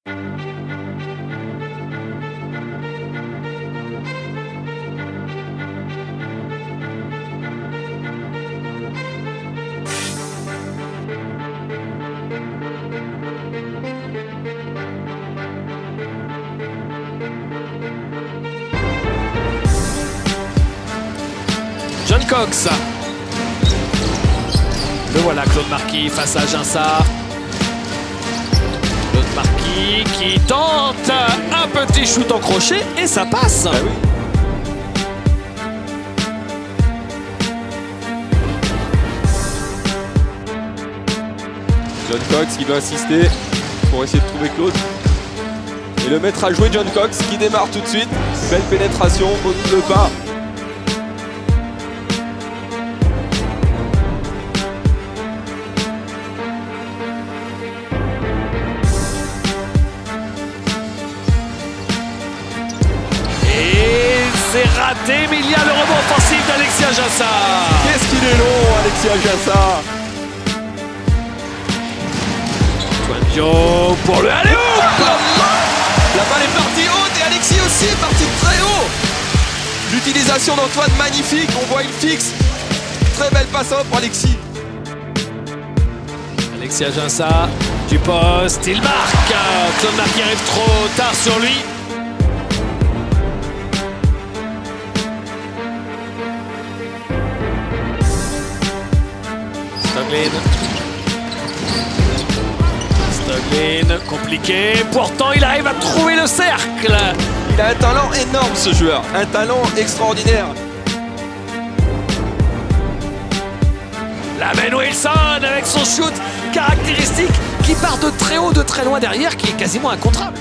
John Cox. Le voilà, Claude Marquis face à Ginsard. Claude Marquis qui tente un petit shoot en crochet et ça passe. Ah oui. John Cox qui va insister pour essayer de trouver Claude. Et le mettre à jouer John Cox qui démarre tout de suite. Belle pénétration, au double pas. C'est raté, mais il y a le rebond offensif d'Alexia Ginsard. Qu'est-ce qu'il est long, Alexia Ginsard. Antoine Diop pour le alley-oop. La balle est partie haute et Alexis aussi est parti très haut. L'utilisation d'Antoine magnifique, on voit il fixe. Très belle passe pour Alexis. Alexia Ginsard du poste, il marque. Claude Marquis arrive trop tard sur lui. Stoglin, compliqué, pourtant il arrive à trouver le cercle. Il a un talent énorme ce joueur, un talent extraordinaire. Lamenne Wilson avec son shoot caractéristique qui part de très haut, de très loin derrière, qui est quasiment incontrable.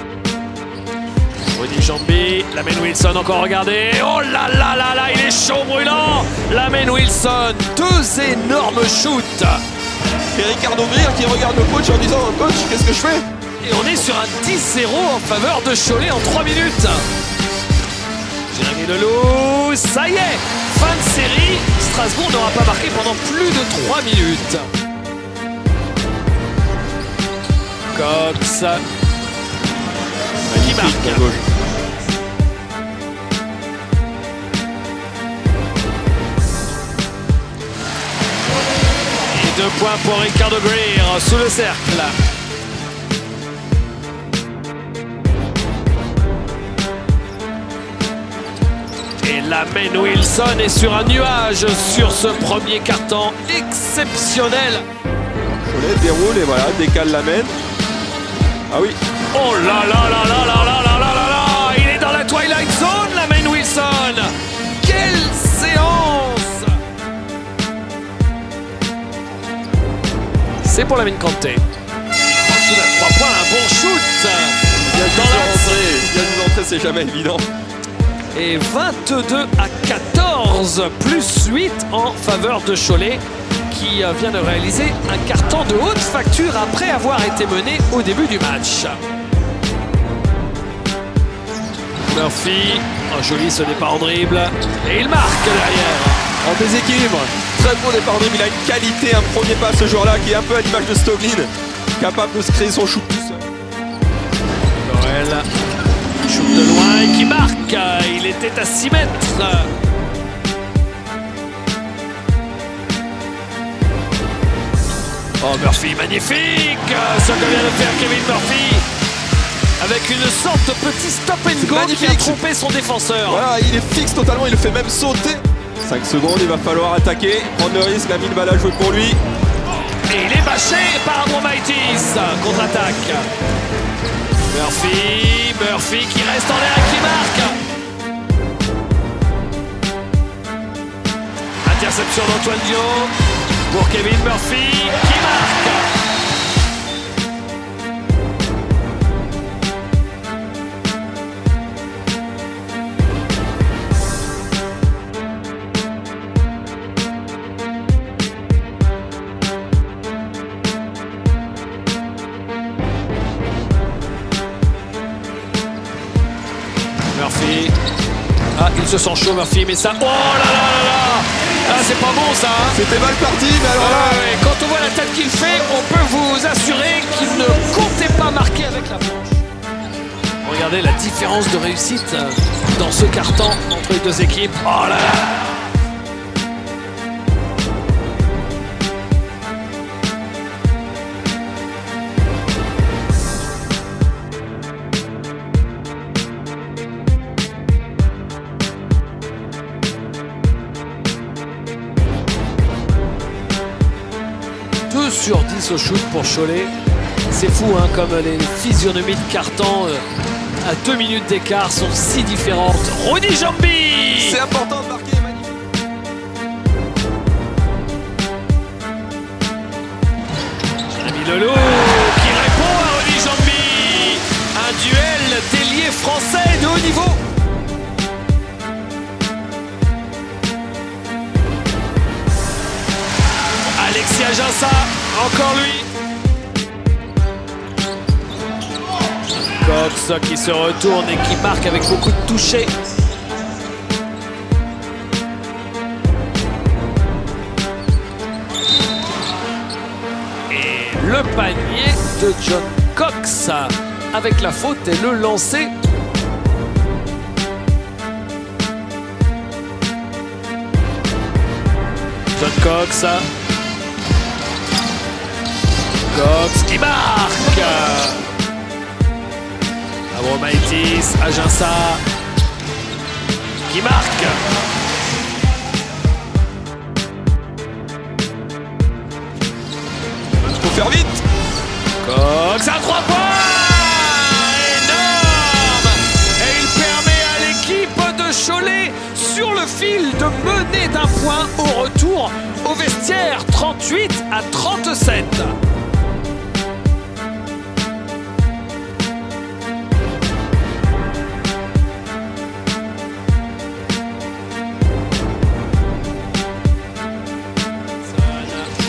Rudy Jambi, Lamenne Wilson encore regardé. Oh là là là là, il est chaud brûlant. Lamenne Wilson, deux énormes shoots. Et Ricardo Greer qui regarde le coach en disant « Coach, qu'est-ce que je fais ?» Et on est sur un 10-0 en faveur de Cholet en 3 minutes. Jérémy Leloup, ça y est, fin de série. Strasbourg n'aura pas marqué pendant plus de 3 minutes. Cox qui marque. Et 2 points pour Ricardo Greer sous le cercle. Et Lamenne Wilson est sur un nuage sur ce premier carton exceptionnel. Cholet déroule et voilà, décale Lamenne. Ah oui. Oh là là là là là là là là là là. Il est dans la Twilight Zone, Lamenne Wilson. Quelle séance. C'est pour Lamine Kanté. Un shoot à 3 points, un bon shoot. Il vient de nous entrer, c'est jamais évident. Et 22 à 14, plus 8 en faveur de Cholet, qui vient de réaliser un carton de haute facture après avoir été mené au début du match. Murphy, un joli ce départ en dribble, et il marque derrière. En déséquilibre, très beau départ de dribble, il a une qualité, un premier pas ce joueur-là qui est un peu à l'image de Stoglin, capable de se créer son shoot tout seul. Laurel, shoot de loin et qui marque, il était à 6 mètres. Oh Murphy, magnifique, ce que vient de faire Kevin Murphy. Avec une sorte de petit stop and go qui a trompé son défenseur. Voilà, il est fixe totalement, il le fait même sauter. 5 secondes, il va falloir attaquer, prendre le risque, la balle à jouer pour lui. Et il est bâché par Abromaitis, contre-attaque. Murphy qui reste en l'air et qui marque. Interception d'Antoine Diop pour Kevin Murphy qui marque. Murphy. Ah, il se sent chaud Murphy, mais ça... Oh là là là là. Ah, c'est pas bon ça hein. C'était mal parti, mais alors là... Quand on voit la tête qu'il fait, on peut vous assurer qu'il ne comptait pas marquer avec la planche. Regardez la différence de réussite dans ce carton entre les deux équipes. Oh là là! Sur 10 au shoot pour Cholet. C'est fou hein, comme les physionomies de carton à 2 minutes d'écart sont si différentes. Rudy Jambi! C'est important de marquer, magnifique. Jérémy Leloup qui répond à Rudy Jambi. Un duel d'ailier français de haut niveau. Alexis Ajinça, encore lui. Cox qui se retourne et qui marque avec beaucoup de toucher. Et le panier de John Cox avec la faute et le lancer. John Cox. Cox qui marque. Abromaitis, Ajinça qui marque. Faut faire vite. Cox à 3 points. Énorme. Et il permet à l'équipe de Cholet sur le fil de mener d'un point au retour au vestiaire. 38-37.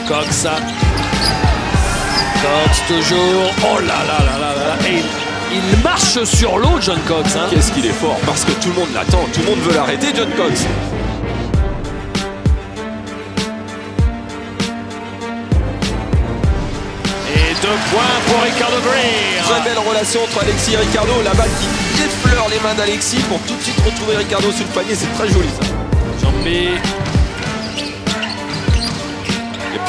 Cox. Cox toujours. Oh là là là là là. Et il marche sur l'eau, John Cox. Hein. Qu'est-ce qu'il est fort, parce que tout le monde l'attend, tout le monde veut l'arrêter, John Cox. Et 2 points pour Ricardo Greer. Très belle relation entre Alexis et Ricardo. La balle qui effleure les mains d'Alexis pour tout de suite retrouver Ricardo sous le panier. C'est très joli ça. Jambi.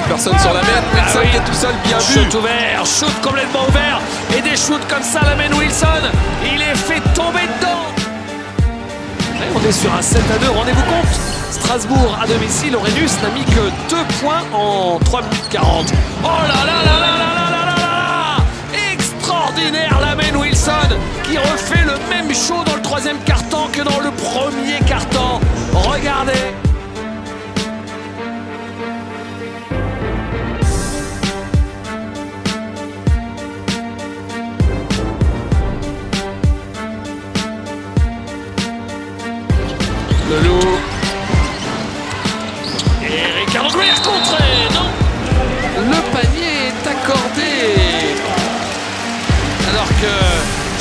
Personne sur la main, Wilson qui est tout seul, bien vu. Shoot ouvert, shoot complètement ouvert. Et des shoots comme ça, la main Wilson. Il est fait tomber dedans. Et on est sur un 7-2, rendez-vous compte. Strasbourg à domicile, Aurelius n'a mis que 2 points en 3 minutes 40. Oh là là là là là là là là là. Extraordinaire la main Wilson qui refait le même show dans le 3e quart-temps que dans le 1er quart-temps. Regardez. Leloup. Et Ricardo Greer contré, non. Le panier est accordé. Alors que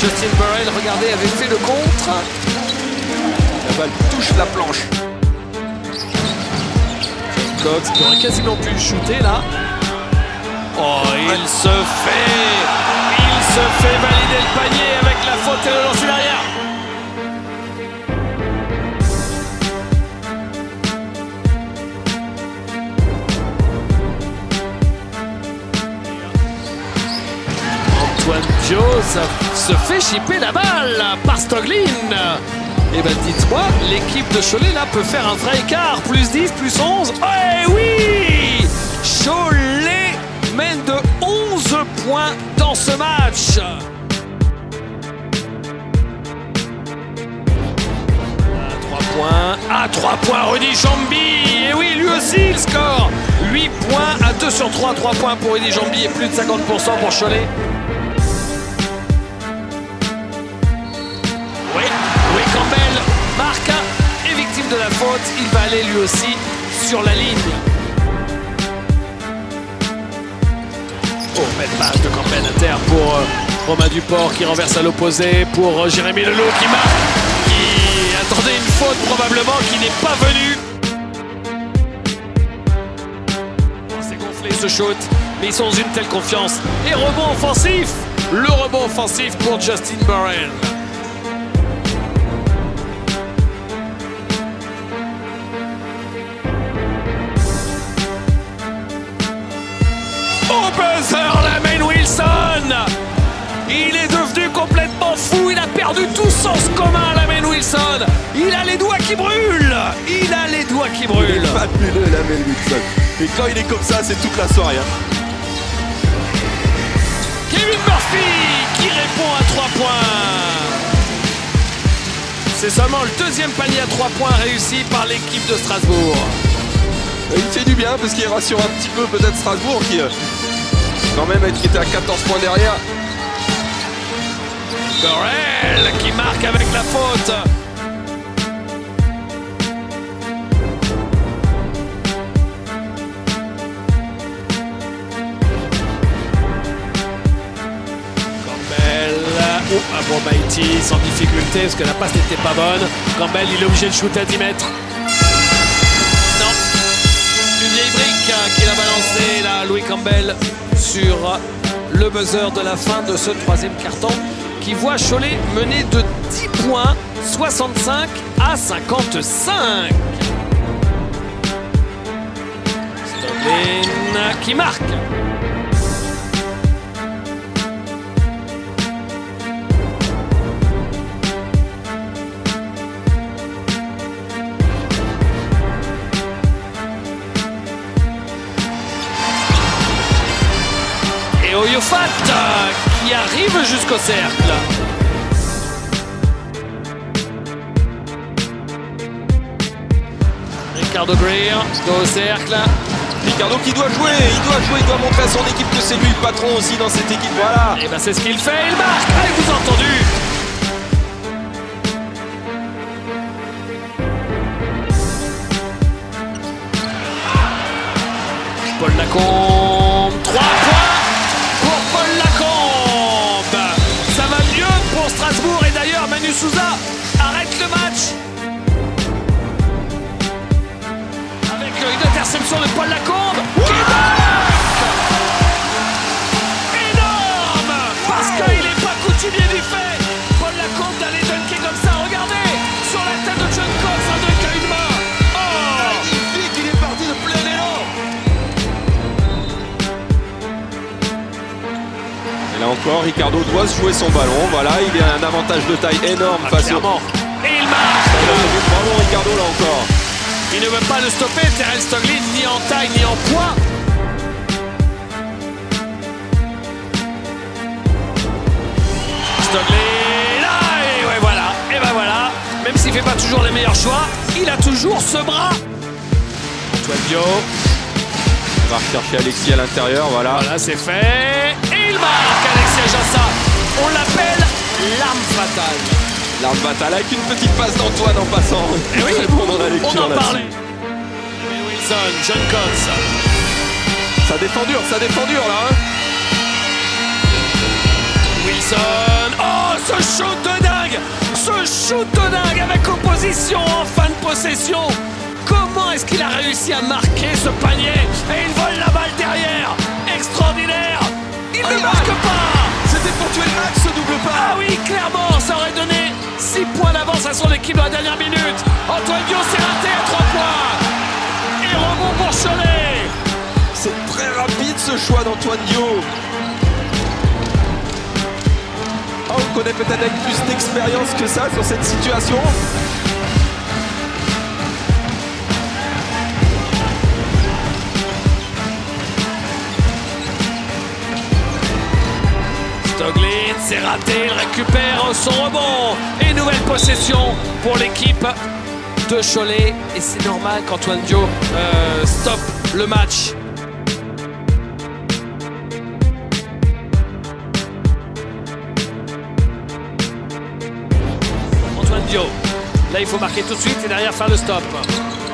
Justin Burrell, regardez, avait fait le contre. La balle touche la planche. Cox qui aurait quasiment pu le shooter là. Oh, il se fait valider le panier avec la faute et le lancer derrière. Antoine Joe se fait chipper la balle par Stoglin. Et ben dites-moi, l'équipe de Cholet là peut faire un vrai écart. Plus 10, plus 11. Eh oui! Cholet mène de 11 points dans ce match. À 3 points, Rudy Jambi. Et oui, lui aussi, il score. 8 points à 2 sur 3. 3 points pour Rudy Jambi et plus de 50% pour Cholet. Oui, Campbell marque et victime de la faute. Il va aller lui aussi sur la ligne. Oh, belle passe de Campbell à terre pour Romain Duport qui renverse à l'opposé pour Jérémy Leloup qui marque. Qui attendait une faute probablement qui n'est pas venue. C'est gonflé ce shoot, mais ils sont dans une telle confiance. Et rebond offensif. Le rebond offensif pour Justin Burrell. ce commun, Lamine Wilson. Il a les doigts qui brûlent. Il a les doigts qui brûlent. Il est fabuleux, Lamine Wilson. Et quand il est comme ça, c'est toute la soirée. Hein. Kevin Murphy qui répond à 3 points. C'est seulement le deuxième panier à 3 points réussi par l'équipe de Strasbourg. Il fait du bien parce qu'il rassure un petit peu peut-être Strasbourg qui quand même était à 14 points derrière. Gorel qui marque avec la faute. Bon, Maïti sans difficulté parce que la passe n'était pas bonne. Campbell, il est obligé de shooter à 10 mètres. Non, une vieille brique qu'il a balancée là, Louis Campbell, sur le buzzer de la fin de ce troisième carton qui voit Cholet mener de 10 points, 65 à 55. Stoglin qui marque. Oyofat qui arrive jusqu'au cercle. Ricardo Greer au cercle. Ricardo qui doit jouer, il doit montrer à son équipe que c'est lui le patron aussi dans cette équipe. Voilà. Et ben c'est ce qu'il fait, il marque. Avez-vous entendu? Paul Lacombe, 3 points pour Paul Lacombe. Ça va mieux pour Strasbourg et d'ailleurs Manu Souza arrête le match. Avec une interception de Paul Lacombe qui marque. Énorme. Parce qu'il n'est pas coutumier du fait. Paul Lacombe d'aller dunker comme ça. Regardez sur la tête de John Cox, un dunk à une main. Magnifique, il est parti de plein élan. Et là encore, Ricardo doit se jouer son ballon. Voilà, il a un avantage de taille énorme face au... Et il marque. Bravo Ricardo là encore. Il ne veut pas le stopper, Terrell Stoglin, ni en taille ni en poids. Stoglin, et ouais, voilà. Et ben voilà. Même s'il ne fait pas toujours les meilleurs choix, il a toujours ce bras. Antoine Dio. On va rechercher Alexis à l'intérieur, voilà. Voilà, c'est fait. Et il marque, Alexis Ajassa. On l'appelle l'arme fatale. L'arme fatale avec une petite passe d'Antoine en passant. Et oui, très bon dans la lecture, on en parlait. Wilson, John Cox. Ça défend dur là. Hein. Wilson. Oh, ce shoot de dingue. Ce shoot de dingue avec opposition en fin de possession. Comment est-ce qu'il a réussi à marquer ce panier? Et il vole la balle derrière. Extraordinaire. Il ne marque pas. C'était pour tuer le match ce double pas. Ah oui, clairement, ça aurait donné 6 points d'avance à son équipe dans la dernière minute. Antoine Dio s'est raté à 3 points. Et rebond pour Cholet. C'est très rapide ce choix d'Antoine Dio. Oh, on le connaît peut-être avec plus d'expérience que ça sur cette situation. Stoglin, c'est raté, il récupère son rebond. Et nouvelle possession pour l'équipe de Cholet. Et c'est normal qu'Antoine Dio stoppe le match. Antoine Dio, là il faut marquer tout de suite et derrière faire le stop.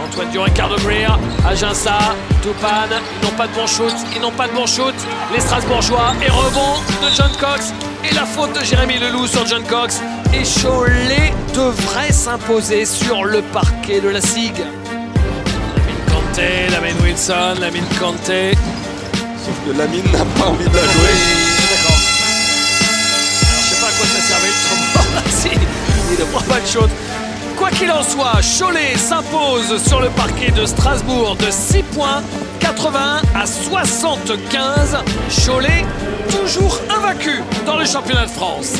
Antoine Dio, Ricardo Greer, Ajinça, Toupane, ils n'ont pas de bon shoot, les Strasbourgeois, et rebond de John Cox, et la faute de Jérémy Leloup sur John Cox, et Cholet devrait s'imposer sur le parquet de la SIG. Lamine Kanté, Lamine Wilson, Lamine Kanté. Sauf que Lamine n'a pas envie de la jouer. D'accord. Alors je sais pas à quoi ça servait le trombone, si il ne prend pas de shoot. Quoi qu'il en soit, Cholet s'impose sur le parquet de Strasbourg de 6 points, 81 à 75. Cholet, toujours invaincu dans le championnat de France.